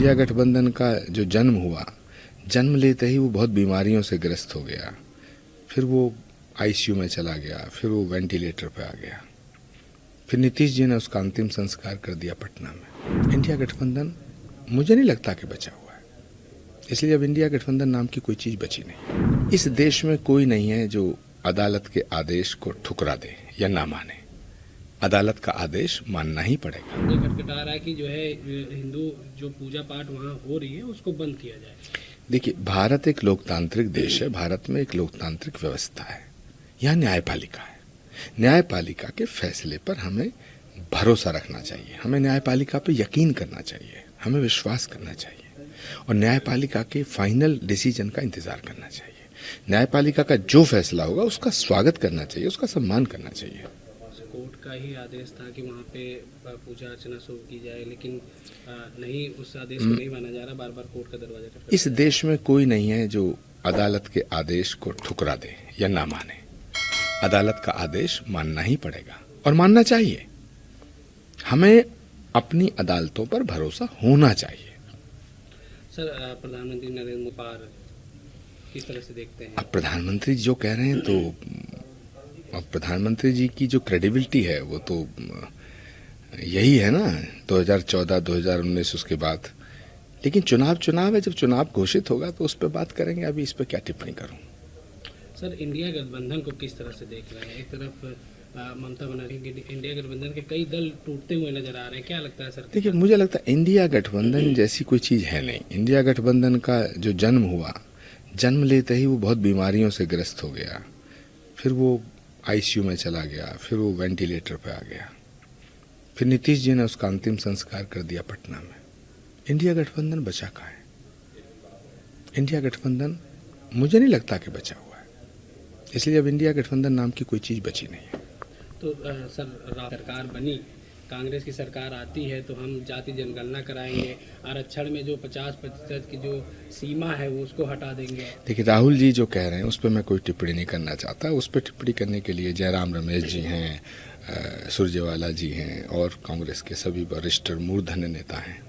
India गठबंधन का जो जन्म हुआ, जन्म लेते ही वो बहुत बीमारियों से ग्रस्त हो गया। फिर वो आईसीयू में चला गया, फिर वो वेंटिलेटर पे आ गया। फिर नीतीश जी ने उसका अंतिम संस्कार कर दिया पटना में। इंडिया गठबंधन मुझे नहीं लगता कि बचा हुआ है, इसलिए अब इंडिया गठबंधन नाम की कोई चीज बची नहीं। इस देश में कोई नहीं है जो अदालत के आदेश को ठुकरा दे या ना माने। अदालत का आदेश मानना ही पड़ेगा। ये खटखटा रहा है कि जो है हिंदू जो पूजा पाठ वहाँ हो रही है उसको बंद किया जाए। देखिए, भारत एक लोकतांत्रिक देश है, भारत में एक लोकतांत्रिक व्यवस्था है, यहाँ न्यायपालिका है। न्यायपालिका के फैसले पर हमें भरोसा रखना चाहिए, हमें न्यायपालिका पे यकीन करना चाहिए, हमें विश्वास करना चाहिए और न्यायपालिका के फाइनल डिसीजन का इंतजार करना चाहिए। न्यायपालिका का जो फैसला होगा उसका स्वागत करना चाहिए, उसका सम्मान करना चाहिए। कोर्ट का ही आदेश था कि वहाँ पे पूजा अर्चना शुरू की जाए, लेकिन नहीं, उस आदेश को नहीं माना जा रहा, बार बार कोर्ट का दरवाजा खटखटा। इस देश में कोई नहीं है जो अदालत के आदेश को ठुकरा दे या ना माने। अदालत का आदेश मानना ही पड़ेगा और मानना चाहिए। हमें अपनी अदालतों पर भरोसा होना चाहिए। सर, प्रधानमंत्री नरेंद्र मोदी किस तरह से देखते हैं? अब प्रधानमंत्री जो कह रहे हैं, तो अब प्रधानमंत्री जी की जो क्रेडिबिलिटी है वो तो यही है ना, 2014, 2019 उसके बाद। लेकिन चुनाव है, जब चुनाव घोषित होगा तो उस पर बात करेंगे। अभी इस पर क्या टिप्पणी करूं? सर, इंडिया गठबंधन को किस तरह से देख रहे हैं? एक तरफ ममता बनर्जी, इंडिया गठबंधन के कई दल टूटते हुए नजर आ रहे हैं, क्या लगता है सर? देखिए, मुझे लगता है इंडिया गठबंधन जैसी कोई चीज है नहीं। इंडिया गठबंधन का जो जन्म हुआ, जन्म लेते ही वो बहुत बीमारियों से ग्रस्त हो गया। फिर वो आईसीयू में चला गया, फिर वो वेंटिलेटर पे आ गया। फिर नीतीश जी ने उसका अंतिम संस्कार कर दिया पटना में। इंडिया गठबंधन बचा कहाँ है? इंडिया गठबंधन मुझे नहीं लगता कि बचा हुआ है, इसलिए अब इंडिया गठबंधन नाम की कोई चीज बची नहीं है। तो सर, सरकार बनी, कांग्रेस की सरकार आती है तो हम जाति जनगणना कराएंगे, आरक्षण में जो 50% की जो सीमा है वो उसको हटा देंगे। देखिए, राहुल जी जो कह रहे हैं उस पर मैं कोई टिप्पणी नहीं करना चाहता। उस पर टिप्पणी करने के लिए जयराम रमेश जी हैं, सुरजेवाला जी हैं और कांग्रेस के सभी वरिष्ठ मूर्धन्य नेता हैं।